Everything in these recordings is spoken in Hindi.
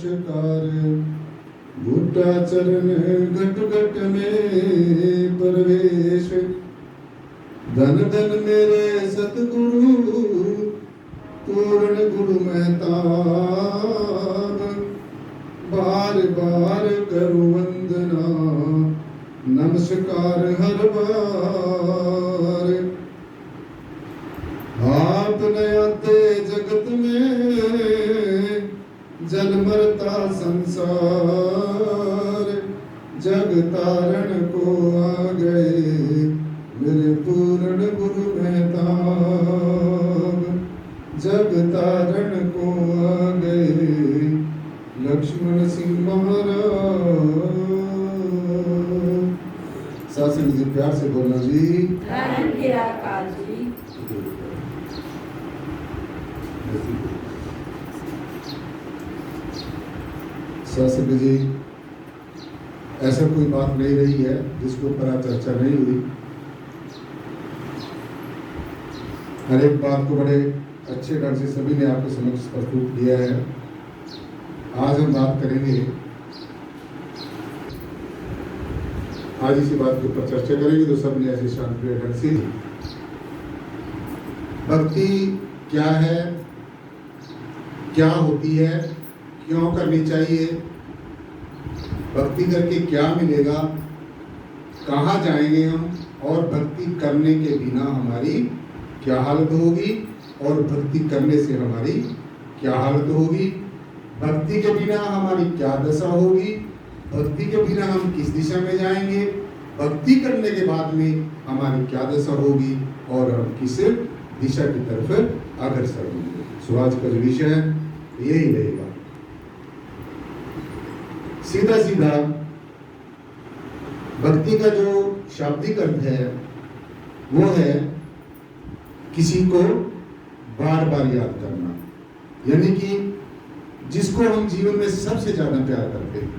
कार बूटा चरण घट घट में प्रवेश। धन धन मेरे सतगुरु पूर्ण गुरु महताब। बार बार करूं वंदना नमस्कार हर बार। आप नयाते जगत में जल मरता संसार। जग तारण को आ गए मेरे पूर्ण गुरु महताब। जग तारण को आ गए लक्ष्मण सिंह महाराज। शासन जी प्यार से बोलना जी। शासन जी ऐसा कोई बात नहीं रही है जिसके ऊपर आज चर्चा नहीं हुई। हर एक बात को बड़े अच्छे ढंग से सभी ने आपके समक्ष प्रस्तुत किया है। आज हम बात करेंगे, आज इसी बात के ऊपर चर्चा करेंगे तो सबने ऐसे शांतिप्रिय ढंग से भक्ति क्या है, क्या होती है, क्यों करनी चाहिए, भक्ति करके क्या मिलेगा, कहाँ जाएंगे हम, और भक्ति करने के बिना हमारी क्या हालत होगी, और भक्ति करने से हमारी क्या हालत होगी, भक्ति के बिना हमारी क्या दशा होगी, भक्ति के बिना हम किस दिशा में जाएंगे, भक्ति करने के बाद में हमारी क्या दशा होगी, और हम किस दिशा की तरफ अग्रसर होंगे। सो आज का जो विषय है यही रहेगा। सीधा सीधा भक्ति का जो शाब्दिक अर्थ है वो है किसी को बार बार याद करना, यानी कि जिसको हम जीवन में सबसे ज्यादा प्यार करते हैं,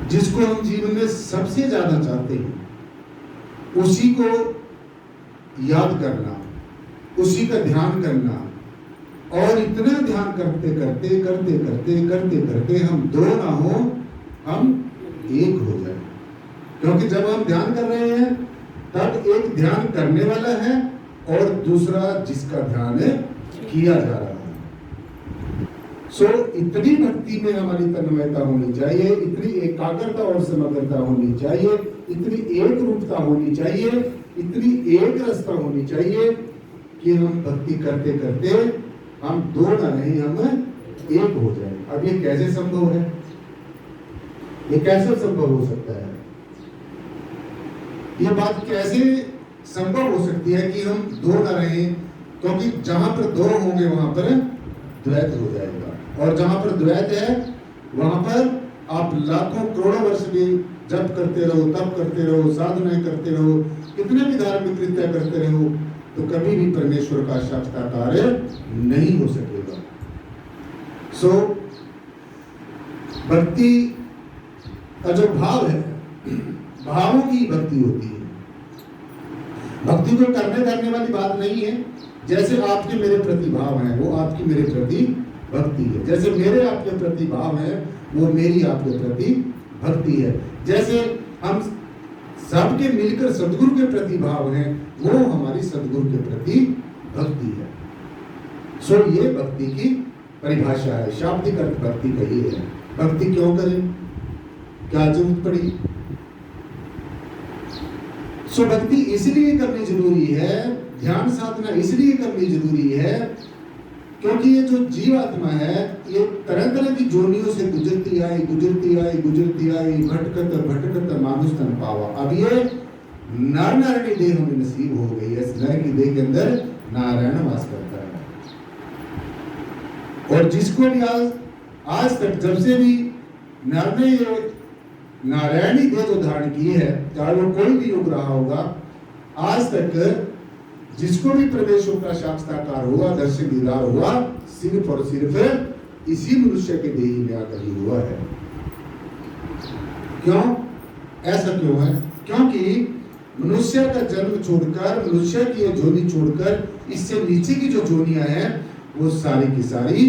जिसको हम जीवन में सबसे ज्यादा चाहते हैं, उसी को याद करना, उसी का ध्यान करना। और इतना ध्यान करते करते करते करते करते करते हम दो ना हो, हम एक हो जाए। क्योंकि जब हम ध्यान कर रहे हैं तब एक ध्यान करने वाला है और दूसरा जिसका ध्यान किया जा रहा है। सो इतनी भक्ति में हमारी तन्मयता होनी चाहिए, इतनी एकाग्रता और समग्रता होनी चाहिए, इतनी एक रूपता होनी चाहिए, इतनी एक रसता होनी चाहिए कि हम भक्ति करते करते हम दो ना रहे, हम एक हो जाए। अब ये कैसे संभव है, ये कैसे संभव हो सकता है, ये बात कैसे संभव हो सकती है कि हम दो ना रहे? क्योंकि जहां पर दो होंगे वहां पर द्वैत हो जाएगा, और जहां पर द्वैत है वहां पर आप लाखों करोड़ों वर्ष भी जप करते रहो, तप करते रहो, साधनाएं करते रहो, कितने भी धार्मिक कृत्य करते रहो, तो कभी भी परमेश्वर का साक्षात्कार नहीं हो सकेगा। सो भक्ति का जो भाव है, भावों की भक्ति होती है। भक्ति को करने वाली बात नहीं है। जैसे आपके मेरे प्रति भाव है वो आपकी मेरे प्रति भक्ति है, जैसे मेरे आपके प्रति भाव है वो मेरी आपके प्रति भक्ति है, जैसे हम सबके मिलकर सदगुरु के प्रति भाव है वो हमारी सदगुरु के प्रति भक्ति है। सो ये भक्ति की परिभाषा है, शाब्दिक अर्थ भक्ति का ये है। भक्ति क्यों करें, क्या जरूरत पड़ी? सो भक्ति इसलिए करनी जरूरी है, ध्यान साधना इसलिए करनी जरूरी है क्योंकि ये जो जीवात्मा है ये तरह तरह की जोनियों से गुजरती आई भटकत भटकत मानुष तन पावा। अब ये नर नारायणी देह में नसीब हो गई है। इस नर की देह के अंदर नारायण वास करता है, और जिसको भी आज तक जब से भी नर ने ये नारायणी देह जो धारण की है, चाहे वो कोई भी युग रहा होगा, आज तक जिसको भी परमेश्वर का साक्षात्कार हुआ, दर्शन दीदार हुआ, सिर्फ और सिर्फ इसी मनुष्य के देही में आकर ही हुआ है। क्यों? ऐसा क्यों है? क्योंकि मनुष्य का जन्म छोड़कर, मनुष्य की ये जोनी छोड़कर इससे नीचे की जो जोनियां हैं वो सारी की सारी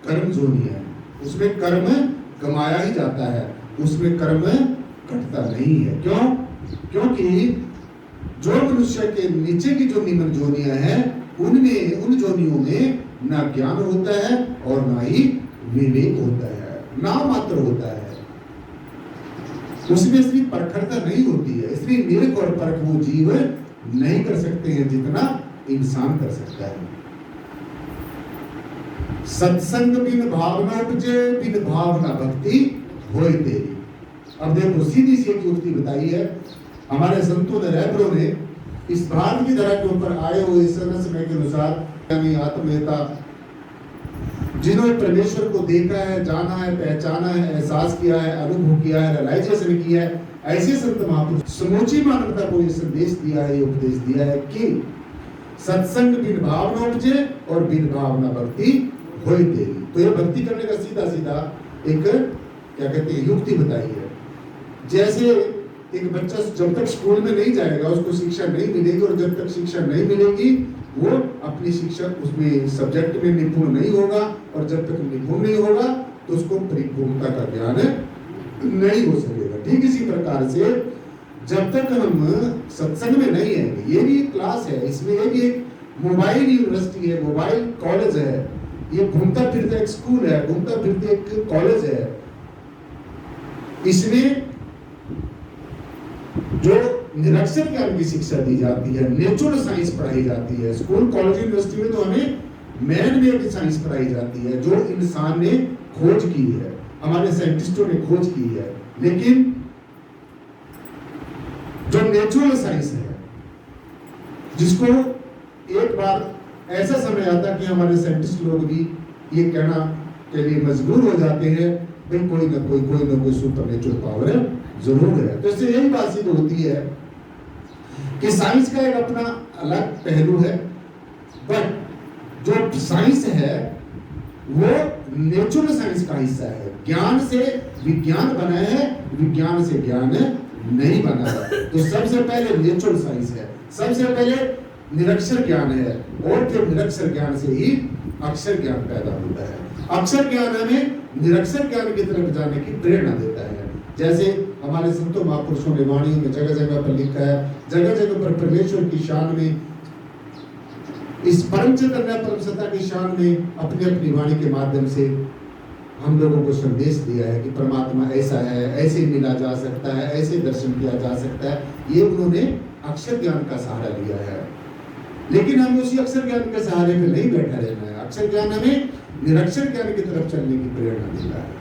कर्म जोनियां हैं। उसमें कर्म कमाया ही जाता है, उसमें कर्म कटता नहीं है। क्यों? क्योंकि जो मनुष्य के नीचे की जो निम्न जोनियां हैं, उनमें, उन जोनियों में ना ज्ञान होता है और ना ही विवेक होता है, ना मात्र होता है। उसमें इसलिए परखता नहीं होती है, इसलिए निरख और परख वो जीव नहीं कर सकते हैं जितना इंसान कर सकता है। सत्संग बिन भावना उपजे, बिन भावना भक्ति होय तेरी। अब देखो सीधी सी एक युक्ति बताई है हमारे संतों ने, रहबरों ने, इस भारत की धरा के ऊपर आए हुए समय के अनुसार आत्मवेता जिन्होंने परमेश्वर को देखा है, जाना है, पहचाना है, एहसास किया है, अनुभव किया है, रियलाइजेशन किया है, ऐसे संत महापुरुष समूची मानवता को ये संदेश दिया है, ये उपदेश दिया है कि सत्संग बिन भावना उपजे और बिन भावना भक्ति होय तेरी। तो ये भक्ति करने का सीधा सीधा एक क्या कहते हैं युक्ति बताई है। जैसे एक बच्चा जब तक स्कूल में नहीं जाएगा उसको शिक्षा नहीं मिलेगी, और जब तक शिक्षा नहीं मिलेगी वो अपनी शिक्षा उसमें सब्जेक्ट में निपुण नहीं होगा, और जब तक निपुण नहीं होगा तो उसको परिपूर्णता का ज्ञान नहीं हो सकेगा। ठीक इसी प्रकार से जब तक हम सत्संग में नहीं है, ये भी एक क्लास है, इसमें ये भी एक मोबाइल यूनिवर्सिटी है, मोबाइल कॉलेज है, ये घूमता फिरता एक स्कूल है, घूमता फिरता एक कॉलेज है। इसमें जो निरक्षर ज्ञान की शिक्षा दी जाती है, नेचुरल साइंस पढ़ाई जाती है। स्कूल कॉलेज यूनिवर्सिटी में तो हमें मैन मेड साइंस पढ़ाई जाती है, जो इंसान ने खोज की है, हमारे साइंटिस्टों ने खोज की है। लेकिन जो नेचुरल साइंस है, जिसको एक बार ऐसा समय आता कि हमारे साइंटिस्ट लोग भी ये कहना के लिए मजबूर हो जाते हैं भाई कोई ना कोई सुपर नेचुरल पावर जरूर है। तो इससे यही बात सिद्ध होती है कि साइंस का एक अपना अलग पहलू है, बट जो साइंस है वो नेचुरल साइंस का हिस्सा है। ज्ञान से विज्ञान बना है, विज्ञान से ज्ञान नहीं बना है। तो सबसे पहले नेचुरल साइंस है, सबसे पहले निरक्षर ज्ञान है, और फिर निरक्षर ज्ञान से ही अक्षर ज्ञान पैदा होता है। अक्षर ज्ञान हमें निरक्षर ज्ञान की तरफ जाने की प्रेरणा देता है। जैसे हमारे संतों महापुरुषों ने वाणी में जगह जगह पर लिखा है, जगह जगह पर परमेश्वर की शान में, इस परम चैतन्य परम सत्ता की शान में अपनी अपनी वाणी के माध्यम से हम लोगों को संदेश दिया है कि परमात्मा ऐसा है, ऐसे मिला जा सकता है, ऐसे दर्शन किया जा सकता है। ये उन्होंने अक्षर ज्ञान का सहारा लिया है। लेकिन हमें उसी अक्षर ज्ञान के सहारे पे नहीं बैठा रहना है। अक्षर ज्ञान हमें निरक्षर ज्ञान की तरफ चलने की प्रेरणा देता है।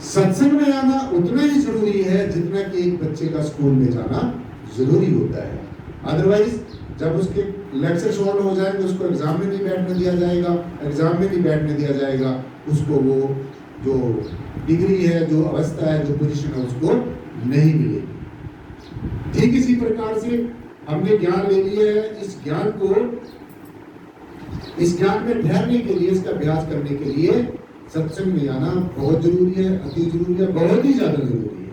सत्संग में आना उतना ही जरूरी है जितना कि एक बच्चे का स्कूल में जाना जरूरी होता है। अदरवाइज जब उसके लेक्चर सॉल्व हो जाएंगे उसको एग्जाम में नहीं बैठने दिया जाएगा, एग्जाम में नहीं बैठने दिया जाएगा, उसको वो जो डिग्री है, जो अवस्था है, जो पोजीशन है उसको नहीं मिलेगी। ठीक इसी प्रकार से हमने ज्ञान ले लिया है, इस ज्ञान में ठहरने के लिए, इसका अभ्यास करने के लिए सत्संग में आना बहुत जरूरी है, अति जरूरी है, बहुत ही ज्यादा जरूरी है।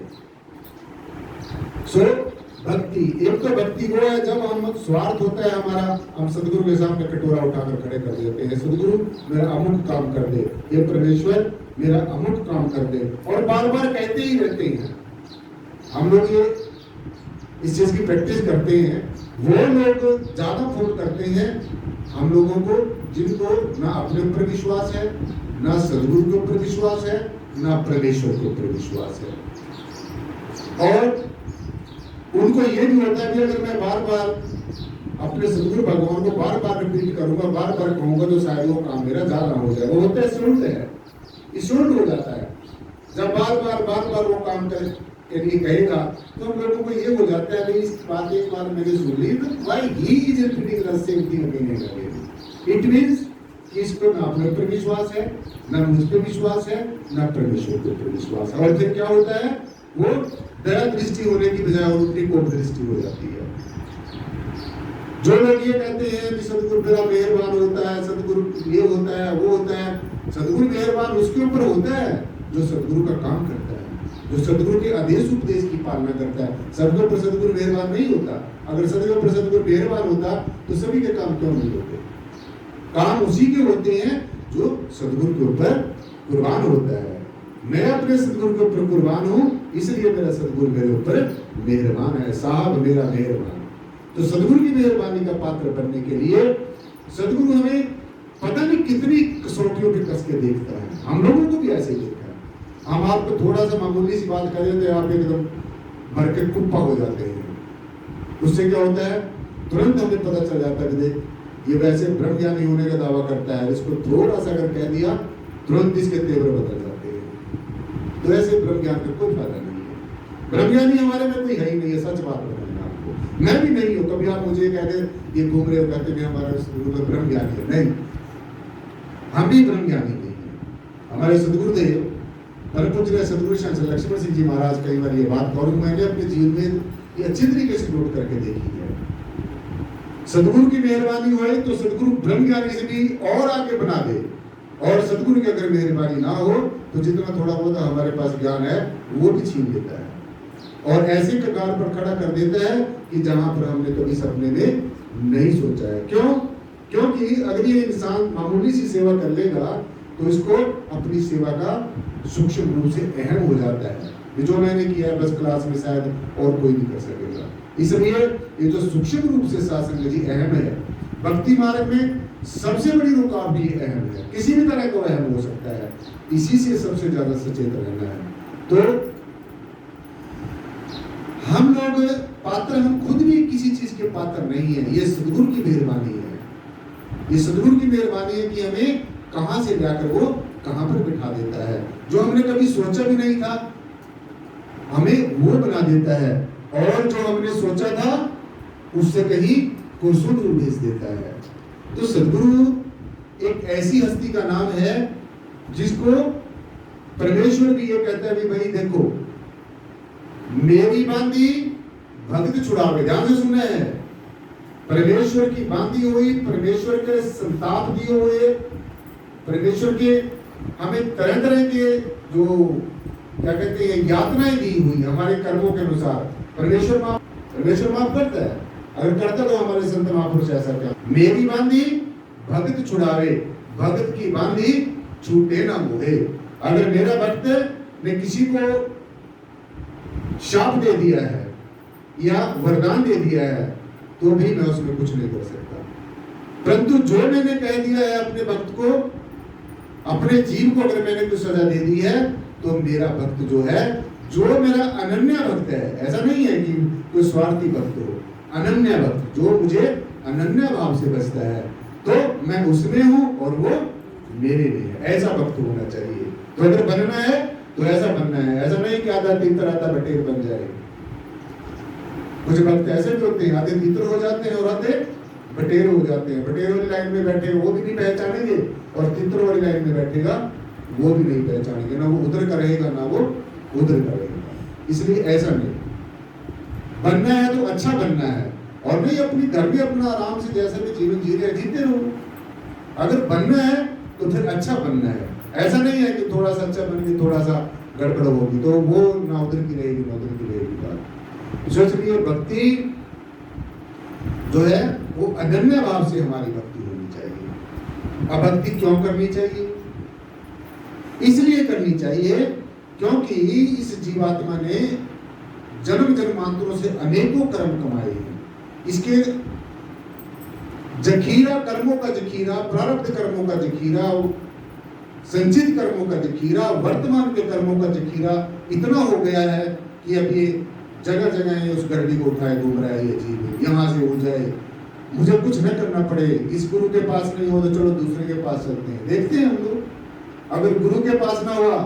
भक्ति, एक तो भक्ति वो है जब हम स्वार्थ होता है हमारा, हम सदगुरु के सामने कटोरा उठाकर खड़े कर देते हैं, सदगुरु मेरा अमुक काम कर दे, ये परमेश्वर मेरा अमुक काम कर दे, और बार बार कहते ही रहते हैं। हम लोग ये इस चीज की प्रैक्टिस करते हैं। वो लोग ज्यादा फोन करते हैं हम लोगों को जिनको ना अपने ऊपर विश्वास है, ना सदगुरु के ऊपर विश्वास है, ना परमेश्वर के ऊपर विश्वास है। और उनको ये भी होता है कि अगर मैं बार बार अपने सदगुरु भगवान को बार बार रिपीट करूंगा, बार बार कहूंगा, तो शायद वो काम मेरा ज्यादा हो जाएगा। वो होता है शुल्क है, शुल्क हो जाता है। जब बार बार वो काम के लिए कहेगा तो हम लोगों को ये हो जाता है भाई इस बात एक बार मैंने सुन ली, तो why he is repeating the same thing again and again. It means कि इसको ना अपने ऊपर विश्वास है, ना मुझ पे विश्वास है, ना परमेश्वर के ऊपर विश्वास है। और फिर क्या होता है, वो दया दृष्टि होने की बजाय उल्टी कोप दृष्टि हो जाती है। जो लोग ये कहते हैं कि सदगुरु मेरा मेहरबान होता है, सदगुरु ये होता है, वो होता है, सदगुरु मेहरबान उसके ऊपर होता है जो सदगुरु का काम करता है, जो सदगुरु के आदेश उपदेश की पालना करता है। सबके ऊपर सदगुरु मेहरबान नहीं होता। अगर सबके ऊपर सदगुरु मेहरबान होता तो सभी के काम क्यों नहीं होते? काम उसी के होते हैं जो सदगुरु के ऊपर कुर्बान होता है। मैं अपने सदगुरु के ऊपर कुर्बान हूं, इसलिए मेरा सदगुरु मेरे ऊपर मेहरबान है। साहब मेरा मेहरबान। तो सदगुरु की मेहरबानी का पात्र बनने के लिए सदगुरु हमें पता नहीं कितनी कसौटियों पे कस के देखता है। हम लोगों को भी ऐसे ही देखा है। हम आपको थोड़ा सा मामूली सी बात कर देते हैं, आप एकदम भर के कुप्पा हो जाते हैं। उससे क्या होता है, तुरंत हमें पता चल जाता है कि देख ये वैसे ब्रह्म ज्ञानी होने का दावा करता है, इसको थोड़ा सा अगर कह दिया तुरंत इसके तेवर बदल जाते हैं। तो ऐसे ब्रह्म ज्ञान का कोई फायदा नहीं है। ब्रह्म ज्ञानी हमारे में कोई है ही नहीं है, सच बात बताऊंगा आपको। मैं भी नहीं हूँ। कभी आप मुझे कह दे ये घूम रहे हो कहते हैं हमारा सदगुरु ब्रह्म ज्ञानी है, नहीं, हम भी ब्रह्म ज्ञानी नहीं है। हमारे सदगुरुदेव परम पूज्य सदगुरु श्री लक्ष्मण सिंह जी महाराज कई बार ये बात और मैंने अपने जीवन में ये अच्छी तरीके से नोट करके देखी है। सदगुरु की मेहरबानी हुई तो सदगुरु ब्रह्म ज्ञानी से भी और आगे बना दे, और सदगुरु की अगर मेहरबानी ना हो तो जितना थोड़ा बहुत हमारे पास ज्ञान है वो भी छीन लेता है और ऐसे कगार पर खड़ा कर देता है कि जहां पर हमने कभी सपने में नहीं सोचा है। क्यों? क्योंकि अगर ये इंसान मामूली सी सेवा कर लेगा तो इसको अपनी सेवा का सूक्ष्म रूप से अहम हो जाता है। ये जो मैंने किया है बस क्लास में शायद और कोई नहीं कर सकेगा। इसलिए ये जो सूक्ष्म रूप से सात्संग जी अहम है, भक्ति मार्ग में सबसे बड़ी रुकावट भी अहम है। किसी भी तरह का अहम हो सकता है, इसी से सबसे ज्यादा सचेत रहना है। तो हम लोग पात्र, हम खुद भी किसी चीज के पात्र नहीं है। ये सदगुरु की मेहरबानी है। ये सदगुरु की मेहरबानी है कि हमें कहां से लाकर वो कहां पर बिठा देता है। जो हमने कभी सोचा भी नहीं था हमें वो बना देता है, और जो हमने सोचा था उससे कहीं कुरसुम दूर भेज देता है। तो सदगुरु एक ऐसी हस्ती का नाम है जिसको परमेश्वर भी ये कहता है भाई देखो मेरी बांधी भक्त छुड़ावे। ध्यान से सुनना है, परमेश्वर की बांधी हुई, परमेश्वर के संताप दिए हुए, परमेश्वर के हमें तरह तरह के जो क्या कहते हैं यातनाएं दी हुई हमारे कर्मों के अनुसार परमेश्वर माफ करता है। अगर करता तो हमारे संत महापुरुष ऐसा क्या, मेरी बांधी भक्त छुड़ावे, भक्त की बांधी छूटे ना मोहे। अगर मेरा भक्त ने किसी को शाप दे दिया है या वरदान दे दिया है तो भी मैं उसमें कुछ नहीं कर सकता। परंतु जो मैंने कह दिया है अपने भक्त को, अपने जीव को अगर मैंने कुछ सजा दे दी है तो मेरा भक्त जो है, जो मेरा अनन्य भक्त है, ऐसा नहीं है कि कोई स्वार्थी भक्त हो, अनन्य भक्त जो मुझे अनन्य भाव से बचता है तो मैं उसमें हूं और वो मेरे में है। ऐसा भक्त होना चाहिए। तो अगर बनना है तो ऐसा बनना है। ऐसा नहीं कि आधा तीतर आधा बटेर बन जाए। कुछ भक्त ऐसे भी होते हैं, आधे तीतर हो जाते हैं और आधे बटेर हो जाते हैं। बटेर वाली लाइन में बैठे वो भी नहीं पहचानेंगे और तीतर वाली लाइन में बैठेगा वो भी नहीं पहचानेंगे। ना वो उधर का रहेगा ना वो उधर का रहेगा। इसलिए ऐसा नहीं, बनना है तो अच्छा बनना है और नहीं अपनी घर में अपना आराम से जैसे भी जीवन जी रहे जीते रहो। अगर बनना है तो फिर अच्छा बनना है। ऐसा नहीं है कि थोड़ा सा अच्छा बन के थोड़ा सा गड़बड़ होगी तो वो ना उधर की रहेगी ना उधर की रहेगी बात। इसलिए भक्ति जो है वो अनन्य भाव से हमारी भक्ति होनी चाहिए। अब भक्ति क्यों करनी चाहिए? इसलिए करनी चाहिए क्योंकि इस जीवात्मा ने जन्म जन्मांतरों से अनेकों कर्म कमाए हैं। इसके जखीरा, कर्मों का जखीरा, प्रारब्ध कर्मों का जखीरा, संचित कर्मों का जखीरा, वर्तमान के कर्मों का जखीरा इतना हो गया है कि अब ये जगह जगह उस गड्डी को उठाए घूम रहा है ये जीव, यहाँ से हो जाए, मुझे कुछ न करना पड़े, इस गुरु के पास नहीं हो तो चलो दूसरे के पास चलते हैं। देखते हैं हम लोग, अगर गुरु के पास ना हुआ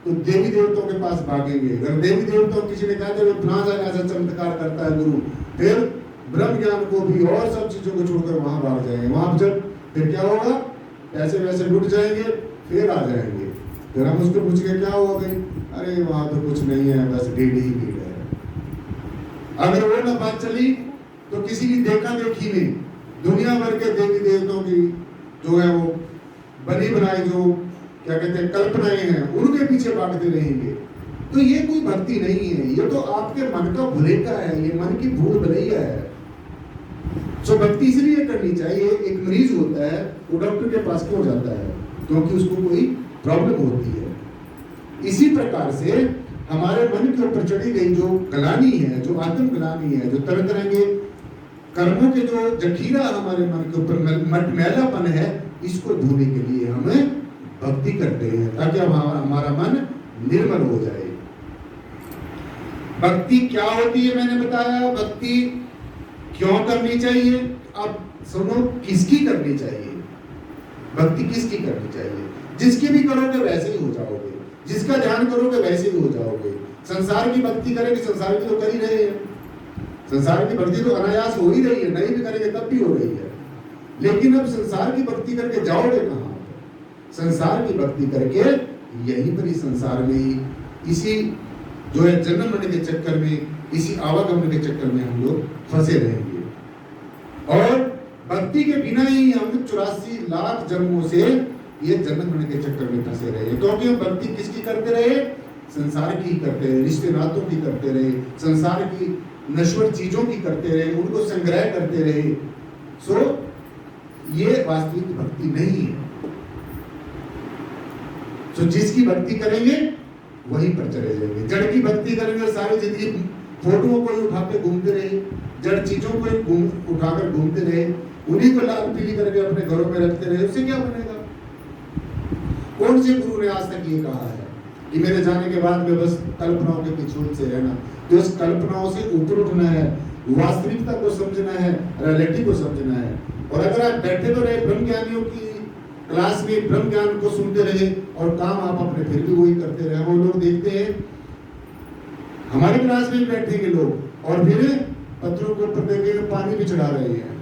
तो देवी देवताओं के पास भागेंगे। अगर देवी देवताओं किसी ने कहा था ऐसा चमत्कार करता है गुरु, फिर ब्रह्म ज्ञान को भी और सब चीजों को छोड़कर वहां भाग जाएंगे। वहां जब फिर क्या होगा, पैसे वैसे लुट जाएंगे, फिर आ जाएंगे। फिर हम उसको पूछ के क्या हुआ भाई, अरे वहां तो कुछ नहीं है, बस भीड़ ही भीड़ है। अगर वो ना बात चली तो किसी की देखा देखी में दुनिया भर के देवी देवताओं की जो है वो बनी बनाई जो क्या कहते हैं कल्पनाएं हैं उनके पीछे भागते रहेंगे। तो ये कोई भक्ति नहीं है, ये तो आपके मन का भुलेखा है, ये मन की भूल भुलैया है। सो भक्ति इसलिए करनी चाहिए, एक मरीज होता है वो डॉक्टर के पास क्यों जाता है? क्योंकि उसको कोई प्रॉब्लम होती है। इसी प्रकार से हमारे मन के ऊपर चढ़ी गई जो ग्लानि है, जो आत्म ग्लानि है, जो तरह तरह के कर्मों के जो जखीरा हमारे मन के ऊपर मटमैलापन है, इसको धोने के लिए हमें भक्ति करते हैं ताकि हमारा मन निर्मल हो जाए। भक्ति क्या होती है मैंने बताया, भक्ति क्यों करनी चाहिए। अब सुनो, किसकी करनी चाहिए? भक्ति किसकी करनी चाहिए? जिसकी भी करोगे वैसे ही हो जाओगे, जिसका ध्यान करोगे वैसे ही हो जाओगे। संसार की भक्ति करेंगे, संसार की तो कर ही रहे हैं, संसार की भक्ति तो अनायास हो ही रही है, नहीं भी करेंगे तब भी हो रही है। लेकिन अब संसार की भक्ति करके जाओगे कहाँ? संसार की भक्ति करके यहीं पर ही संसार में ही इसी जो है जन्म मरने के चक्कर में, इसी आवागमन के चक्कर में हम लोग फंसे रहेंगे। और भक्ति के बिना ही हम 84 लाख जन्मों से ये जन्म मरने के चक्कर में फंसे रहे। क्योंकि हम भक्ति किसकी करते रहे? संसार की करते रहे, रिश्ते नातों की करते रहे, संसार की नश्वर चीजों की करते रहे, उनको संग्रह करते रहे। सो ये वास्तविक भक्ति नहीं है। तो जिसकी भक्ति करेंगे वहीं पर चले जाएंगे। जड़ की भक्ति करेंगे, सारी जिंदगी फोटोओं को ही उठा के घूमते रहे, जड़ चीजों को ही उठाकर घूमते रहे, उन्हीं को लाल पीली करके अपने घरों में रखते रहे, उससे क्या बनेगा? कौन से गुरु ने आज तक ये कहा है कि मेरे जाने के बाद में बस कल्पनाओं के पिछोड़ से रहना? तो उस कल्पनाओं से ऊपर उठना है, वास्तविकता को समझना है, रियलिटी को समझना है। और अगर आप बैठे तो रहे ब्रह्म ज्ञानियों की क्लास में, ब्रह्म ज्ञान को सुनते रहे और काम आप अपने फिर भी वही करते रहे। वो लोग देखते हैं हमारी क्लास में बैठेंगे लोग और फिर पत्थरों के ऊपर देखेंगे पानी भी चढ़ा रहे हैं।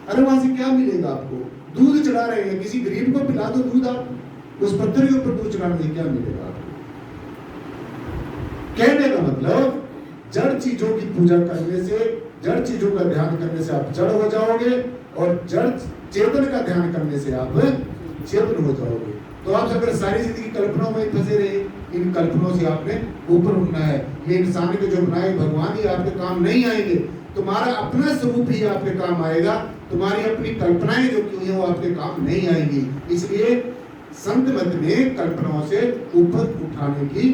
अरे वहां से क्या मिलेगा आपको? दूध चढ़ा रहे हैं, किसी गरीब को पिला दो दूध, आप उस पत्थर के ऊपर दूध चढ़ाने से क्या मिलेगा आपको? कहने का मतलब जड़ चीजों की पूजा करने से, जड़ चीजों का ध्यान करने से आप जड़ हो जाओगे और जड़ चेतन का ध्यान करने से आप चेतन हो जाओगे। तो आप अगर सारी जिंदगी कल्पनाओं में फंसे रहे, इन कल्पनाओं से आपने ऊपर उठना है। ये इंसान के जो बनाए भगवान ही आपके काम नहीं आएंगे, तुम्हारा अपना स्वरूप ही आपके काम आएगा। तुम्हारी अपनी कल्पनाएं जो की है वो आपके काम नहीं आएंगी। इसलिए संत मत में कल्पनाओं से ऊपर उठाने की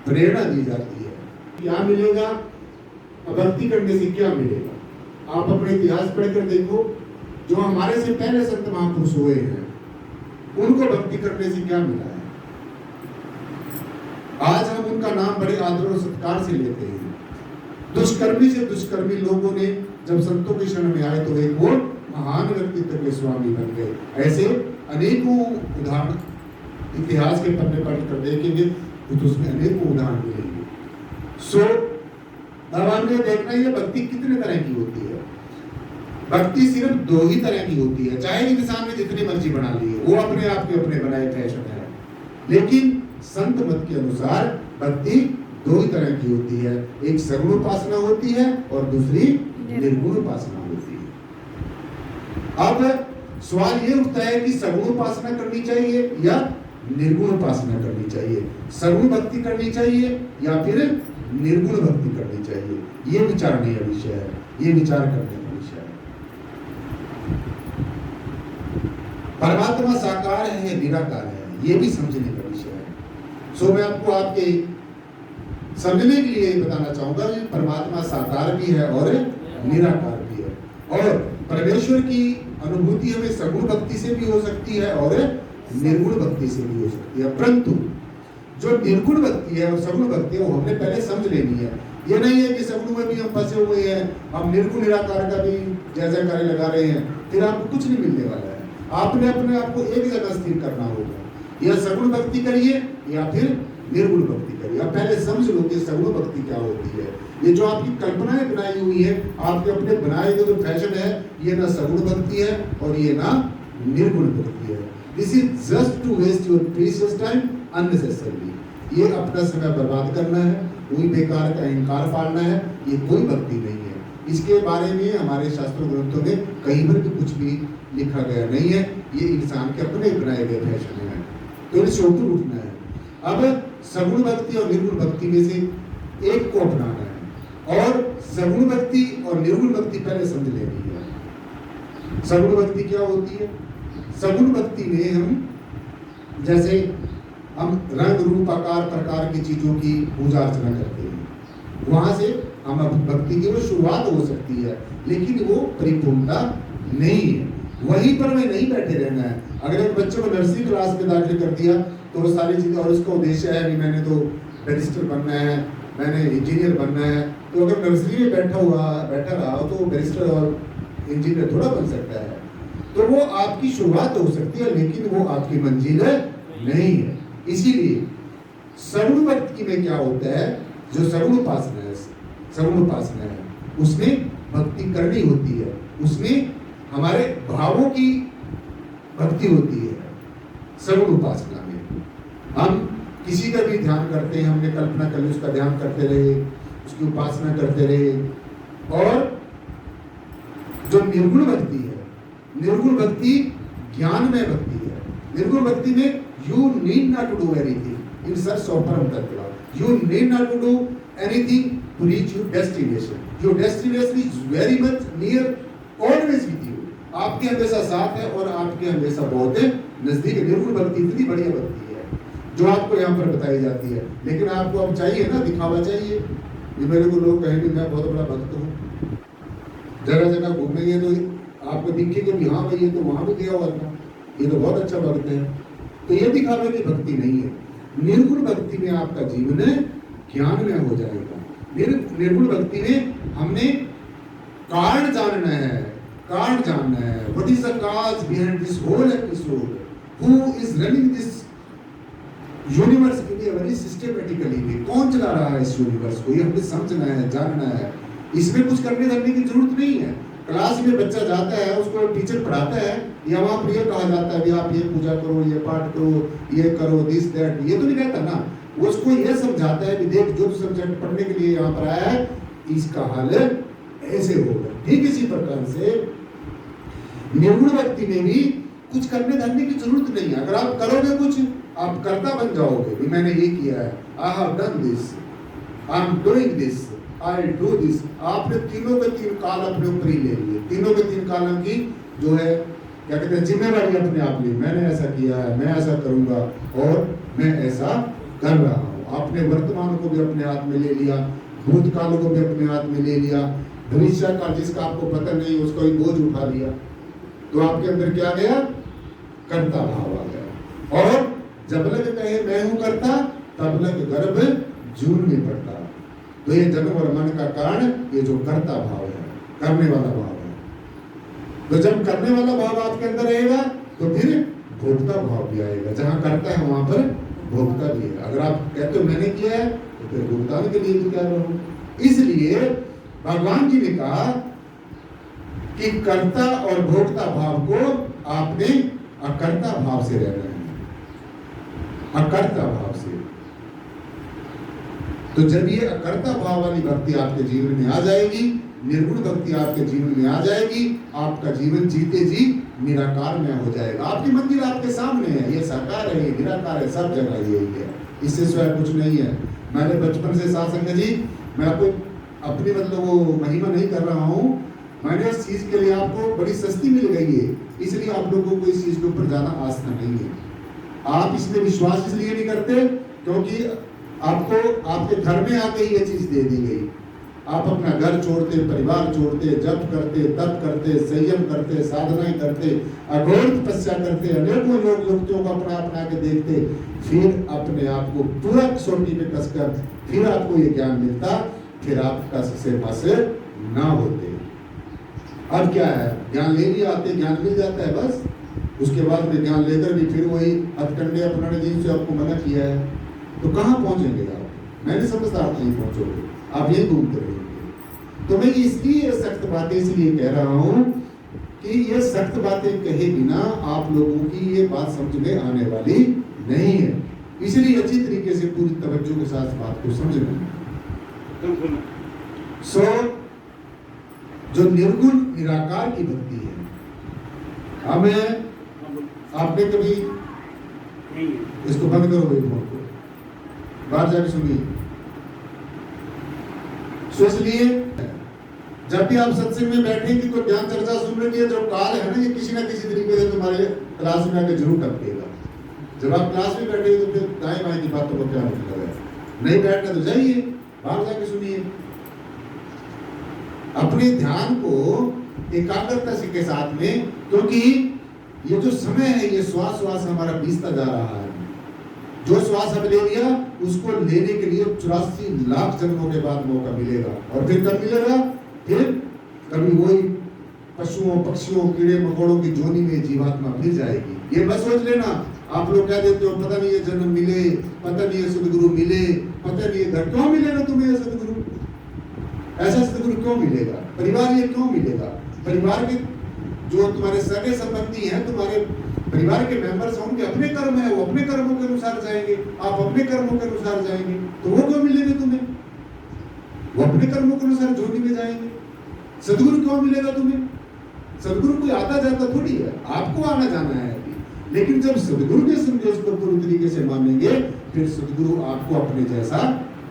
प्रेरणा दी जाती है। क्या मिलेगा भक्ति करने से? क्या मिलेगा? आप अपने इतिहास पढ़कर देखो, जो हमारे से पहले संत महापुरुष हुए हैं उनको भक्ति करने से क्या मिला है? आज हम उनका नाम बड़े आदर और सत्कार से लेते हैं। दुष्कर्मी से दुष्कर्मी लोगों ने जब संतों के शरण में आए तो एक वो महान व्यक्तित्व के स्वामी बन गए। ऐसे अनेकों उदाहरण इतिहास के पन्ने पढ़कर देखेंगे तो उसमें अनेकों उदाहरण मिलेंगे। सो अब हमने देखना है भक्ति कितने तरह की होती है। भक्ति सिर्फ दो ही तरह की होती है, चाहे इंसान ने जितनी मर्जी बना ली है, वो अपने आप के अपने बनाए फैशन है। लेकिन संत मत के अनुसार भक्ति दो ही तरह की होती है, एक सगुण उपासना होती है और दूसरी निर्गुण उपासना होती है। अब सवाल ये उठता है कि सगुण उपासना करनी चाहिए या निर्गुण उपासना करनी चाहिए, सगुण भक्ति करनी चाहिए या फिर निर्गुण भक्ति करनी चाहिए। ये विचारने का विषय है, ये विचार करने का विषय है। परमात्मा साकार है, निराकार है, ये भी समझने का विषय है। सो मैं आपको आपके समझने के लिए बताना चाहूंगा कि परमात्मा साकार भी है और निराकार भी है। और परमेश्वर की अनुभूति हमें सगुण भक्ति से भी हो सकती है और निर्गुण भक्ति से भी हो सकती है। परंतु जो निर्गुण भक्ति है और सगुण भक्ति है वो हमने पहले समझ लेनी है। ये नहीं है कि सगुण में भी हम फंसे हुए हैं, हम निर्गुण निराकार का भी जय जयकारे लगा रहे हैं, फिर आपको कुछ नहीं मिलने वाला है। आपने अपने आप को एक जगह स्थिर करना होगा, या सगुण भक्ति करिए या फिर निर्गुण भक्ति करिए। आप पहले समझ लो कि सगुण भक्ति क्या होती है। ये जो आपकी कल्पनाएं बनाई हुई है, आपके अपने बनाए गए जो फैशन है, ये ना सगुण भक्ति है और ये ना निर्गुण भक्ति है। This is just to waste your precious time unnecessarily. ये अपना समय बर्बाद करना है, कोई बेकार का अहंकार पालना है, ये कोई भक्ति नहीं है। इसके बारे में हमारे शास्त्रों ग्रंथों में कहीं पर भी कुछ भी लिखा गया नहीं है। ये इंसान के अपने बनाए गए फैशन है, तो इसे ऊपर उठना है। अब सगुण भक्ति और निर्गुण भक्ति में से एक को अपनाना है, और सगुण भक्ति और निर्गुण भक्ति पहले समझ लेनी है। सगुण भक्ति क्या होती है? सगुण भक्ति में हम जैसे हम रंग रूप आकार प्रकार की चीजों की पूजा अर्चना करते हैं, वहां से हम भक्ति की वो शुरुआत हो सकती है, लेकिन वो परिपूर्णता नहीं है। वहीं पर हमें नहीं बैठे रहना है। अगर एक बच्चे को नर्सरी क्लास में दाखिल कर दिया तो वो सारी चीजें, और उसका उद्देश्य है कि मैंने तो बैरिस्टर बनना है, मैंने इंजीनियर बनना है, तो अगर नर्सरी में बैठा रहा तो वो बैरिस्टर और इंजीनियर थोड़ा बन सकता है। तो वो आपकी शुरुआत हो सकती है, लेकिन वो आपकी मंजिल नहीं है। इसीलिए सगुण भक्ति में क्या होता है, जो सगुण उपासना है उसमें भक्ति करनी होती है, उसमें हमारे भावों की भक्ति होती है। सगुण उपासना में हम किसी का भी ध्यान करते हैं, हमने कल्पना कर ली उसका ध्यान करते रहे, उसकी उपासना करते रहे। और जो निर्गुण भक्ति है, निर्गुण भक्ति ज्ञानमय भक्ति है। निर्गुण भक्ति में you need not to do anything in search of परम तत्व, you need not to do anything to reach your destination. Your destination is very much near, always with you. आपके हमेशा साथ है और आपके हमेशा बहुत नजदीक है। निर्गुण भक्ति इतनी बढ़िया भक्ति है जो आपको यहाँ पर बताई जाती है। लेकिन आपको अब चाहिए ना, दिखावा चाहिए। ये मेरे को लोग कहेंगे मैं बहुत बड़ा भक्त हूँ, जगह जगह घूमेंगे तो आपको दिखेगा कि हाँ भाई ये तो वहां भी गया हुआ था, ये तो बहुत अच्छा भक्त है। तो ये दिखावे की भक्ति नहीं है। निर्गुण भक्ति में आपका जीवन ज्ञान में हो जाएगा। निर्गुण भक्ति में हमने कारण जानना है, कारण जानना है। What is the cause behind this whole episode, who is running this universe in a very systematically way. कौन चला रहा है इस यूनिवर्स को, ये हमें समझना है, जानना है। इसमें कुछ करने धरने की जरूरत नहीं है। क्लास में बच्चा जाता है, उसको टीचर पढ़ाता है, या वहाँ पर ये कहा जाता है कि आप ये पूजा करो, ये पाठ करो, ये करो, दिस दैट, ये तो नहीं कहता ना। वो उसको ये समझाता है कि देख जो सब्जेक्ट पढ़ने के लिए यहाँ पर आया है इसका हल ऐसे होगा। ठीक इसी प्रकार से निर्गुण भक्ति में भी कुछ करने धरने की जरूरत नहीं है। अगर आप करोगे कुछ, आप कर्ता बन जाओगे कि मैंने ये किया है, I have done this, I am doing this, I will do this. आपने तीनों के तीन काल अपने ऊपर ही ले लिए। तीनों के तीन कालों की जो है क्या कहते हैं जिम्मेवारी अपने आप ली। मैंने ऐसा किया है, मैं ऐसा करूंगा और मैं ऐसा कर रहा हूँ। आपने वर्तमान को भी अपने हाथ में ले लिया, भूतकाल को भी अपने हाथ में ले लिया, भविष्य का जिसका आपको पता नहीं उसको ही बोझ उठा लिया। तो आपके अंदर क्या गया, कर्ता भाव आ गया। और जब लग कहे मैं हूं करता, तब लग गर्भ जून में पड़ता। तो ये जन्म और मन का कारण ये जो कर्ता भाव है, करने वाला भाव है। तो जब करने वाला भाव आपके अंदर रहेगा तो फिर भोक्ता भाव भी आएगा। जहां करता है वहां पर भोक्ता भी है। अगर आप कहते हो मैंने किया है तो फिर भुगतान के लिए भी क्या करो। इसलिए भगवान जी ने कहा कि कर्ता और भोक्ता भाव को आपने अकर्ता भाव से रहना है, अकर्ता भाव से। तो जब ये अकर्ता भाव वाली भक्ति आपके जीवन में आ जाएगी, निर्गुण भक्ति आपके जीवन में आ जाएगी, आपका जीवन जीते जी निराकार में हो जाएगा। आपकी मंदिर आपके सामने है, ये साकार है, ये निराकार है, सब जगह यही है, इससे स्वयं कुछ नहीं है। मैंने बचपन से साथ संगत जी, मैं आपको अपनी मतलब वो महिमा नहीं कर रहा हूँ, मैंने इस चीज के लिए आपको बड़ी सस्ती मिल गई है, इसलिए आप लोगों को इस चीज के ऊपर ज्यादा आस्था नहीं है। आप इसमें विश्वास इसलिए नहीं करते क्योंकि आपको आपके घर में आके ये चीज दे दी गई। आप अपना घर छोड़ते, परिवार छोड़ते, जप करते, तप करते, संयम करते, साधनाएं करते, अघोर तपस्या करते, अनेकों लोग युक्तियों को अपना अपना के देखते, फिर अपने आप को पूरा सोटी पे कसकर फिर आपको ये ज्ञान मिलता, फिर आप कस से बस ना होते। अब क्या है, ज्ञान ले लिया, आते ज्ञान मिल जाता है बस। उसके बाद में ज्ञान लेकर भी फिर वही हथकंडे अपनाने जिनसे आपको मना किया है, तो कहाँ पहुंचेंगे आप? मैं नहीं समझता आप नहीं पहुंचोगे, आप यही घूमते रहेंगे। तो मैं इसलिए सख्त बातें इसलिए कह रहा हूं कि ये सख्त बातें कहे बिना आप लोगों की ये बात समझ में आने वाली नहीं है। इसलिए अच्छी तरीके से पूरी तवज्जो के साथ बात को समझना है। जो निर्गुण निराकार की भक्ति है, हमें आपने कभी इसको बंद करो भाई, फोन को बाहर जाके सुनिए। इसलिए जब भी आप सत्संग में बैठेंगे तो ज्ञान चर्चा सुन रही है, जो काल है ना, ये किसी ना किसी तरीके से तुम्हारे क्लास में आकर जरूर टपकेगा। जब आप क्लास में बैठे तो फिर दाएं बाएं की बातों को क्या मतलब है? नहीं बैठना तो जाइए, बाहर जाके सुनिए। अपने ध्यान को एकाग्रता के साथ में, क्योंकि ये जो समय है ये श्वास श्वास हमारा बीतता जा रहा है। जो श्वास अब ले लिया उसको लेने के लिए 84 लाख जन्मों के बाद मौका मिलेगा। और फिर कब मिलेगा? फिर कभी वही पशुओं पक्षियों कीड़े मकोड़ों की जोनी में जीवात्मा फिर जाएगी। ये मत सोच लेना। आप लोग कह देते हो पता नहीं ये जन्म मिले, पता नहीं ये सदगुरु मिले, पता नहीं ये घर क्यों मिलेगा तुम्हें ये सदगुरु? ऐसा सदगुरु क्यों मिलेगा? परिवार ये क्यों मिलेगा? परिवार के जो तुम्हारे सगे संबंधी हैं, तुम्हारे परिवार के मेंबर्स हैं, उनके अपने कर्म है, वो अपने कर्मों के अनुसार जाएंगे, आप अपने कर्मों के अनुसार जाएंगे, तो वो क्यों मिलेंगे तुम्हें? वो अपने कर्मों के अनुसार जोनी में जाएंगे। सदगुरु क्यों मिलेगा तुम्हें? सदगुरु कोई आता जाता थोड़ी है, आपको आना जाना है अभी। लेकिन जब सदगुरु के संदेश को पूरी तरीके से मानेंगे फिर सदगुरु आपको अपने जैसा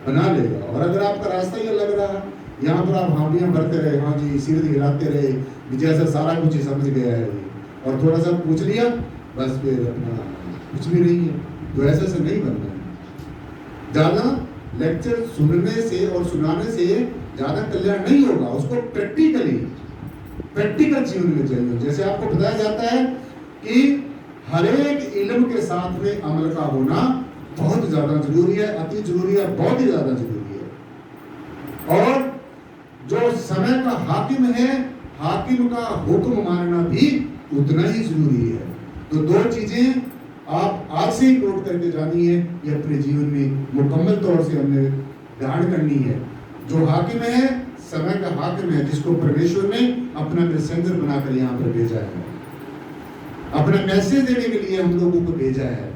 बना लेगा। और अगर आपका रास्ता ही अलग रहा, यहाँ पर आप हामियां भरते रहे, हाँ जी सिर हिलाते रहे, जैसा सारा कुछ ही समझ गया है और थोड़ा सा पूछ लिया बस, फिर अपना कुछ भी नहीं है, तो ऐसे से नहीं बनना है। ज्यादा लेक्चर सुनने से और सुनाने से ज्यादा कल्याण नहीं होगा, उसको प्रैक्टिकल जीवन में चाहिए। जैसे आपको बताया जाता है कि हर एक इल्म के साथ में अमल का होना बहुत ज्यादा जरूरी है, अति जरूरी है, बहुत ही ज्यादा जरूरी है। और जो समय का हाकिम है, हाकिम का हुक्म मानना भी उतना ही जरूरी है। तो दो चीजें आप आज से ही नोट करके जानी है, ये अपने जीवन में मुकम्मल तौर से हमने ध्यान करनी है। जो हाकिम है, समय का हाकिम है, जिसको परमेश्वर ने अपना मैसेंजर बनाकर यहाँ पर भेजा है, अपना मैसेज देने के लिए हम लोगों को भेजा है,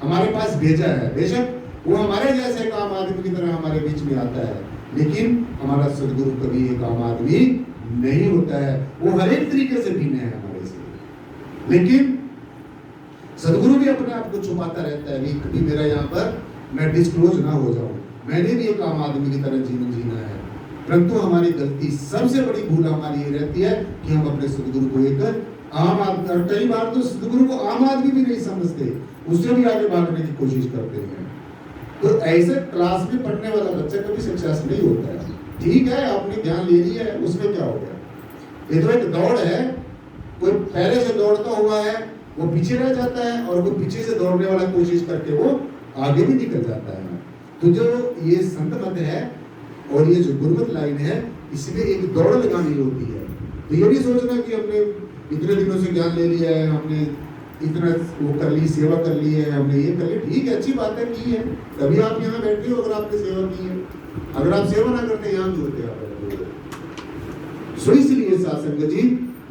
हमारे पास भेजा है। बेशक वो हमारे जैसे एक आम आदमी की तरह हमारे बीच में आता है, लेकिन हमारा सदगुरु कभी एक आम आदमी नहीं होता है, वो हर एक तरीके से भिन्न है हमारे से। लेकिन सदगुरु भी अपने आप को छुपाता रहता है, कभी मेरा यहाँ पर मैं डिस्क्लोज ना हो जाऊं, मैंने भी एक आम आदमी की तरह जीवन जीना है। परंतु हमारी गलती, सबसे बड़ी भूल हमारी ये रहती है कि हम अपने सदगुरु को एक आम आदमी, और कई बार तो सदगुरु को आम आदमी भी नहीं समझते, उससे भी आगे भागने की कोशिश करते हैं। तो ऐसे क्लास में पढ़ने वाला बच्चा कभी सक्सेस नहीं होता है। ठीक है, आपने ज्ञान ले लिया है, उसमें क्या हो गया? ये तो एक दौड़ है, कोई पहले से दौड़ता हुआ है वो पीछे रह जाता है, और वो पीछे से दौड़ने वाला कोशिश करके वो आगे भी निकल जाता है। तो जो ये संत मत है और ये जो गुरुमत लाइन है, इसमें एक दौड़ लगानी होती है। तो ये नहीं सोचना कि हमने इतने दिनों से ज्ञान ले लिया है, हमने इतना वो कर ली, सेवा कर ली है, हमने ये कर ली, ठीक है, अच्छी बात है, की है, तभी आप यहाँ बैठे हो अगर आपने सेवा की है। अगर आप सेवा ना करते यहाँ क्यों होते आप? सो इसलिए साधु जी,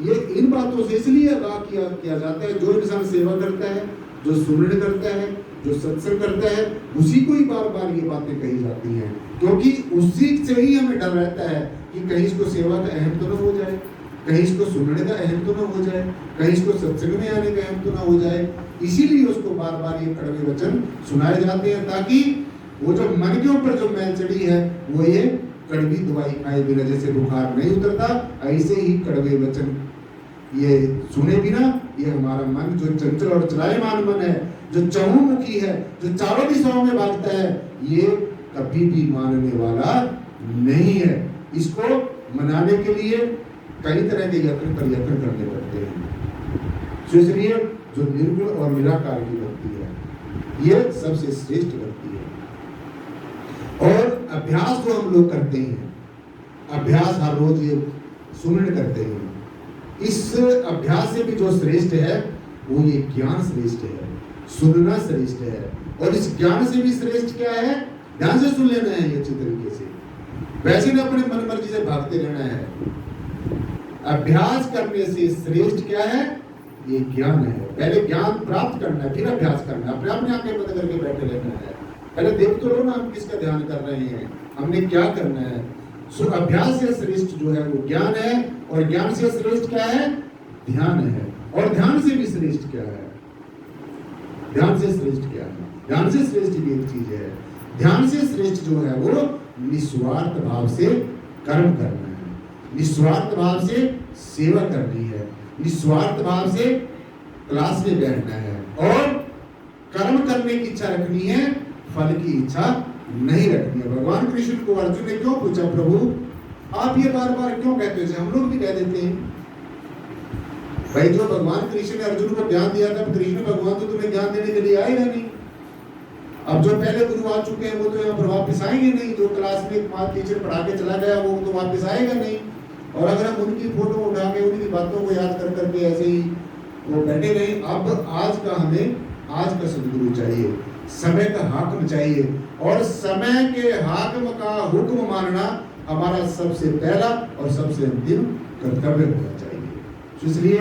ये इन बातों से इसलिए आगाह किया जाता है, जो इंसान सेवा करता है, जो सुमरण करता है, जो सत्संग करता है, उसी को ही बार बार ये बातें कही जाती हैं, क्योंकि उसी से ही हमें डर रहता है कि कहीं इसको सेवा का अहम तो न हो जाए, कहीं इसको सुनने का अहम तो न हो जाए, कहीं इसको सत्संग में आने का अहम तो न हो जाए। इसीलिए उसको बार बार ये कड़वे वचन सुनाए जाते हैं, ताकि वो जो मन के ऊपर जो मैल चढ़ी है वो ये कड़वी दवाई खाए बिना जैसे बुखार नहीं उतरता, ऐसे ही कड़वे वचन ये सुने बिना ये हमारा मन जो चंचल और चलायमान मन है, जो चहुमुखी है, जो चारों दिशाओं में भागता है, ये कभी भी मानने वाला नहीं है। इसको मनाने के लिए कई तरह के यत्न करने पड़ते हैं। तो इसलिए जो निर्गुण और निराकार की भक्ति है, ये सबसे श्रेष्ठ भक्ति है। और अभ्यास जो हम लोग करते हैं, अभ्यास हर रोज ये सुमरण करते हैं, इस अभ्यास से भी जो श्रेष्ठ है वो ये ज्ञान श्रेष्ठ है, सुनना श्रेष्ठ है। और इस ज्ञान से भी श्रेष्ठ क्या है? ध्यान से सुन लेना है ये अच्छी तरीके से, वैसे ना अपने मन मर्जी से भागते रहना है। अभ्यास करने से श्रेष्ठ क्या है? ये ज्ञान है। पहले ज्ञान प्राप्त करना है, फिर अभ्यास करना है। अपने आपने आंखें बंद करके बैठे रहना है, पहले देख तो लो ना हम किसका ध्यान कर रहे हैं, हमने क्या करना है। सो अभ्यास से श्रेष्ठ जो है वो ज्ञान है, और ज्ञान से श्रेष्ठ क्या है? ध्यान है। और ध्यान से भी श्रेष्ठ क्या है? ध्यान से श्रेष्ठ क्या है? ध्यान से श्रेष्ठ भी एक चीज है। ध्यान से श्रेष्ठ जो है वो निस्वार्थ भाव से कर्म करना है। निस्वार्थ भाव से सेवा करनी है, निस्वार्थ भाव से क्लास में बैठना है और कर्म करने की इच्छा रखनी है, फल की इच्छा नहीं रखनी है। भगवान कृष्ण को अर्जुन ने क्यों पूछा, प्रभु आप ये बार बार क्यों कहते हैं? हम लोग भी कह देते हैं भाई। जो भगवान कृष्ण ने अर्जुन को ज्ञान दिया था, कृष्ण भगवान तो तुम्हें ज्ञान देने के लिए आएगा नहीं। अब जो पहले गुरु आ चुके हैं वो तो यहाँ पर वापस आएंगे नहीं। जो क्लास में एक टीचर पढ़ा के चला गया वो तो वापस आएगा नहीं। और अगर हम उनकी फोटो उठा के उनकी बातों को याद कर करके ऐसे ही वो बैठे रहे, अब आज का हमें आज का सदगुरु चाहिए, समय का हाकिम चाहिए और समय के हाकिम का हुक्म मानना हमारा सबसे पहला और सबसे अंतिम कर्तव्य होना चाहिए। इसलिए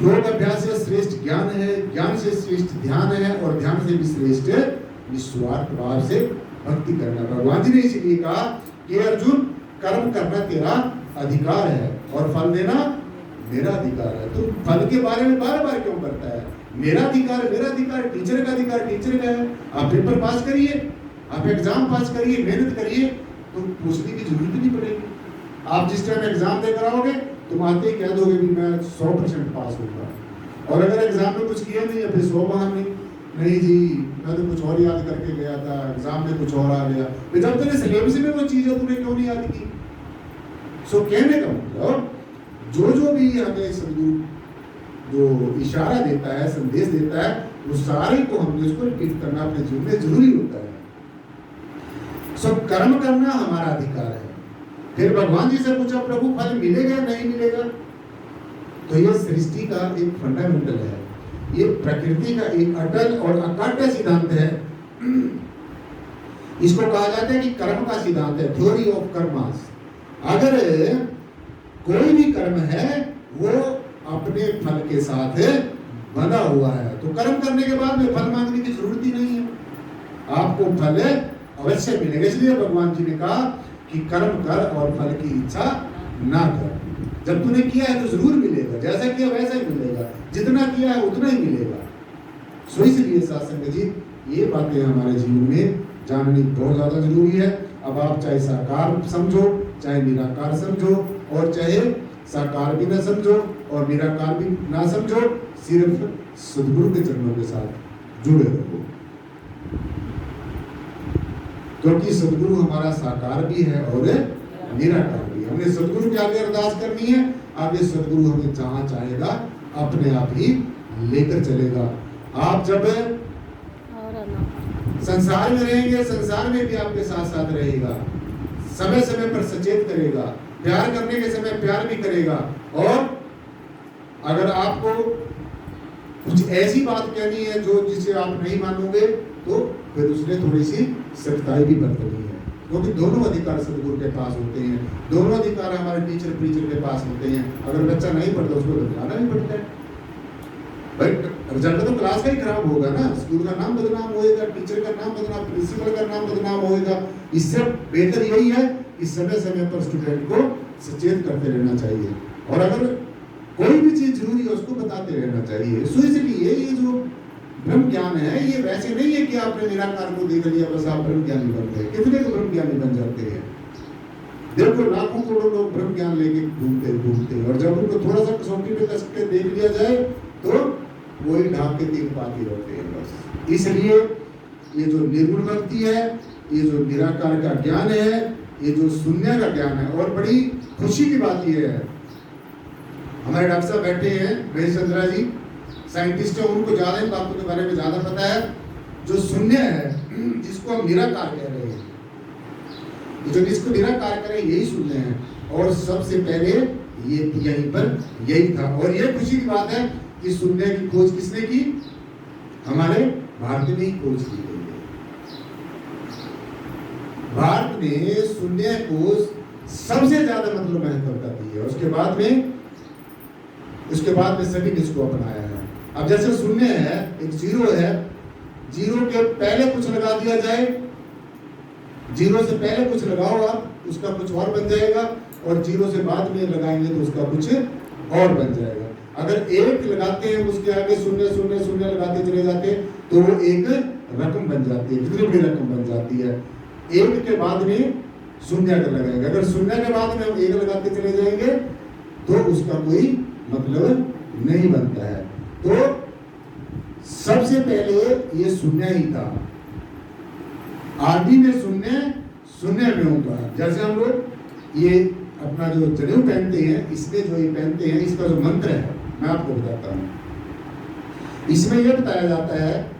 योग अभ्यास से श्रेष्ठ ज्ञान है, ज्ञान से श्रेष्ठ ध्यान है और ध्यान से भी श्रेष्ठ निस्वार्थ भाव से भक्ति करना। भगवान जी ने इसलिए कहा कि अर्जुन कर्म करना तेरा अधिकार है और फल देना मेरा अधिकार है। तो फल के बारे में बार बार क्यों करता है? मेरा अधिकार, मेरा अधिकार, टीचर का अधिकार टीचर का है। आप पेपर पास करिए, आप एग्जाम पास करिए, मेहनत करिए, तो पूछने की जरूरत नहीं पड़ेगी। आप जिस टाइम एग्जाम देकर आओगे तुम आते ही कह दोगे भी मैं 100% पास होगा। और अगर एग्जाम में कुछ किया नहीं है फिर 100 बहाने, नहीं जी मैं तो कुछ और याद करके गया था, एग्जाम में कुछ और आ गया। तो जब तेरे सिलेबस में वो चीज है तुमने क्यों नहीं याद की? सो कहने का मतलब जो भी हमें सदगुरु जो इशारा देता है, संदेश देता है, वो सारे को हमने उसको रिपीट करना अपने जीवन में जरूरी होता है। सो कर्म करना हमारा अधिकार है। फिर भगवान जी से पूछा प्रभु फल मिलेगा नहीं मिलेगा? तो ये सृष्टि का एक फंडामेंटल है, ये प्रकृति का एक अटल और अकाट्य सिद्धांत है। इसको कहा जाता है कि कर्म का सिद्धांत है, थ्योरी ऑफ कर्मास। अगर कोई भी कर्म है वो अपने फल के साथ बंधा हुआ है, तो कर्म करने के बाद में फल मांगने की जरूरत ही नहीं है, आपको फल अवश्य मिलेगा। इसलिए भगवान जी ने कहा कि कर्म कर और फल की इच्छा ना कर। जब तूने किया है तो जरूर मिलेगा, जैसा किया वैसा ही मिलेगा, जितना किया है उतना ही मिलेगा। सो इसलिए सत्संग जी ये बातें हमारे जीवन में जाननी बहुत ज्यादा जरूरी है। अब आप चाहे साकार समझो, चाहे निराकार समझो और चाहे साकार भी ना समझो और निराकार भी ना समझो, सिर्फ सदगुरु के चरणों के साथ जुड़े रहो, क्योंकि सदगुरु हमारा साकार भी है और निराकार भी। हमने सदगुरु के आगे अरदास करनी है, आगे सदगुरु हमें जहां चाहेगा अपने आप ही लेकर चलेगा। आप जब संसार में रहेंगे, संसार में भी आपके साथ साथ रहेगा, समय समय पर सचेत करेगा, प्यार करने के समय प्यार भी करेगा। और अगर आपको कुछ ऐसी बात कहनी है जो जिसे आप नहीं मानोगे तो फिर उसने थोड़ी सी सख्ताई भी बरतनी है, क्योंकि दोनों अधिकार सदगुरु के पास होते हैं, दोनों अधिकार हमारे टीचर प्रीचर के पास होते हैं। अगर बच्चा नहीं पढ़ता उसको बदलाना नहीं पड़ता है भाई। रिजल्ट तो क्लास का ही खराब होगा ना, स्कूल का नाम बदनाम होएगा, टीचर का नाम बदनाम, प्रिंसिपल का नाम बदनाम होएगा। इससे बेहतर यही है कि समय समय पर स्टूडेंट को सचेत करते रहना चाहिए और अगर कोई भी चीज जरूरी है उसको बताते रहना चाहिए। सो इसलिए ये जो ब्रह्म ज्ञान है ये वैसे नहीं है कि आपने निराकार को देख लिया बस आप ब्रह्म ज्ञानी बन गए। कितने तो ब्रह्म ज्ञानी बन जाते हैं, देखो लाखों करोड़ों लोग ब्रह्म ज्ञान लेके घूमते और जब उनको थोड़ा सा कसौटी पे कस के देख लिया जाए तो वही ढाक के तीन पाती होते हैं बस। इसलिए ये जो निर्गुण भक्ति है, ये जो निराकार का ज्ञान है, ये जो शून्य का ज्ञान है। और बड़ी खुशी की बात ये है, हमारे डॉक्टर साहब बैठे हैं महेश चंद्रा जी, साइंटिस्ट है, उनको ज्यादा इन बातों के बारे में ज्यादा पता है। जो शून्य है जिसको हम निराकार कह रहे हैं, जो जिसको निराकार कह रहे हैं यही शून्य है। और सबसे पहले ये यहीं पर यही था। और ये खुशी की बात है कि शून्य की खोज किसने की? हमारे भारत में ही खोज की गई है। भारत ने शून्य को सबसे ज्यादा मतलब महत्वता दी है। उसके बाद में सभी ने इसको अपनाया है। अब जैसे शून्य है, एक जीरो है, जीरो के पहले कुछ लगा दिया जाए, जीरो से पहले कुछ लगाओ आप, उसका कुछ और बन जाएगा, और जीरो से बाद में लगाएंगे तो उसका कुछ और बन जाएगा। अगर एक लगाते हैं उसके आगे शून्य शून्य शून्य लगाते चले जाते हैं तो वो एक रकम बन जाती है, कितनी बड़ी रकम बन जाती है। एक के बाद में शून्य अगर लगाएंगे, अगर शून्य के बाद में हम एक लगाते चले जाएंगे तो उसका कोई मतलब नहीं बनता है। तो सबसे पहले ये शून्य ही था, आदि में शून्य, शून्य में ओंकार। जैसे हम लोग ये अपना जो जनेऊ पहनते हैं, इसमें जो ये पहनते हैं, इसका जो मंत्र है मैं आपको बताता हूँ। इसमें यह बताया जाता है,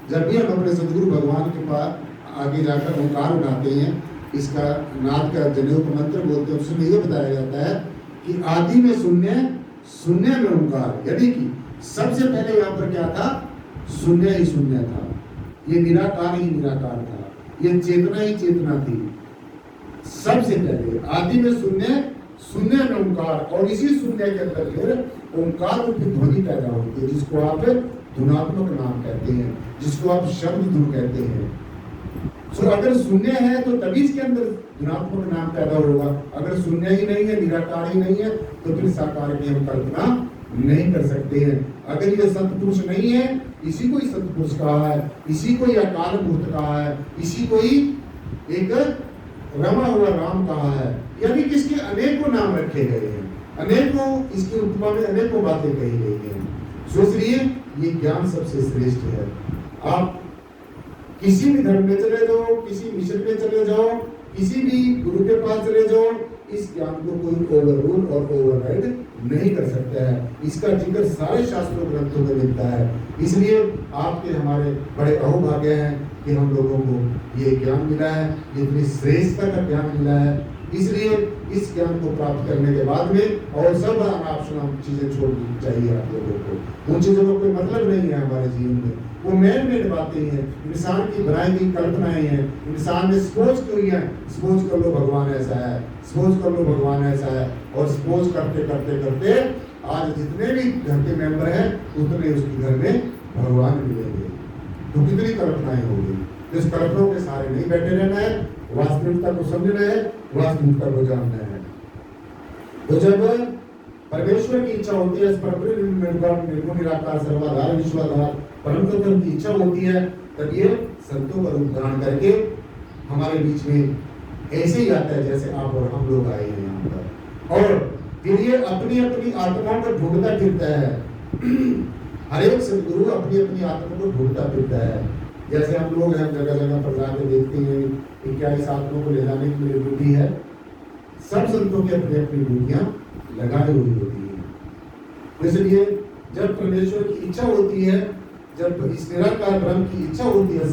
जब भी हम अपने सदगुरु भगवान के पास आगे जाकर ओंकार उठाते हैं, इसका नाद का जनेऊ का मंत्र बोलते हैं, उसमें यह बताया जाता है कि आदि में शून्य, शून्य में ओंकार। यानी कि सबसे पहले यहाँ पर क्या था, शून्य ही शून्य था, ये निराकार ही निराकार था, ये चेतना ही चेतना थी। सबसे पहले आदि में शून्य, शून्य में ओंकार, और इसी शून्य के अंदर फिर ओंकार रूपी ध्वनि पैदा होती है, जिसको आप धुनात्मक नाम कहते हैं, जिसको आप शब्द धुन कहते हैं। तो अगर शून्य है तो तभी इसके अंदर धुनात्मक नाम पैदा होगा। अगर शून्य ही नहीं है, निराकार ही नहीं है, तो फिर साकार की हम कल्पना नहीं कर सकते हैं। अगर ये सतपुरुष नहीं है, इसी को ही सतपुरुष कहा है, इसी को ही अकाल मूर्त कहा है, इसी को ही एक रमा हुआ राम कहा है। यानी कि इसके अनेकों नाम रखे गए हैं, अनेकों इसकी उपमा में अनेकों बातें कही गई हैं। सो इसलिए ये ज्ञान सबसे श्रेष्ठ है। आप किसी भी धर्म में चले जाओ, किसी मिशन में चले जाओ, किसी भी गुरु के पास चले जाओ, इस ज्ञान को कोई ओवररूल और ओवरराइड नहीं कर सकता है। इसका जिक्र सारे शास्त्रों ग्रंथों में मिलता है। इसलिए आपके हमारे बड़े अहोभाग्य हैं कि हम लोगों को ये ज्ञान मिला है, इतनी श्रेष्ठता का ज्ञान मिला है। इसलिए इस ज्ञान को प्राप्त करने के बाद में और सब अनाप शनाप चीजें छोड़नी चाहिए आप लोगों को। उन चीजों का कोई मतलब नहीं है हमारे जीवन में, वो मैन मेड बातें हैं, इंसान की बनाई गई कल्पनाएं हैं। इंसान ने सपोज की है, सपोज कर लो भगवान ऐसा है, सपोज कर लो भगवान ऐसा है, और सपोज करते करते करते आज जितने भी घर के मेंबर हैं उतने उसके घर में भगवान मिलेंगे। तो कितनी कल्पनाएं होगी। इस कल्पनाओं के सहारे नहीं बैठे रहना है, वास्तविकता को समझना है, वास्तविकता को जानना है। तो जब परमेश्वर की इच्छा होती है, निर्गुण निराकार सर्वाधार विश्वाधार परम तत्व की इच्छा होती है, तब ये संतों का रूप धारण करके हमारे बीच में ऐसे ही आता है जैसे आप और हम लोग आए हैं यहाँ पर। और फिर ये अपनी अपनी आत्माओं को ढूंढता फिरता है। हर एक सदगुरु अपनी अपनी आत्मा को ढूंढता फिरता है। जैसे हम लोग हैं जगह जगह पर जाके देखते हैं कि क्या इस आत्मा को ले जाने की मेरी ड्यूटी है। सब संतों की अपनी अपनी ड्यूटियां लगाई हुई होती है। इसलिए जब परमेश्वर की इच्छा होती है, जब इस निराकार ब्रह्म की इच्छा होती है,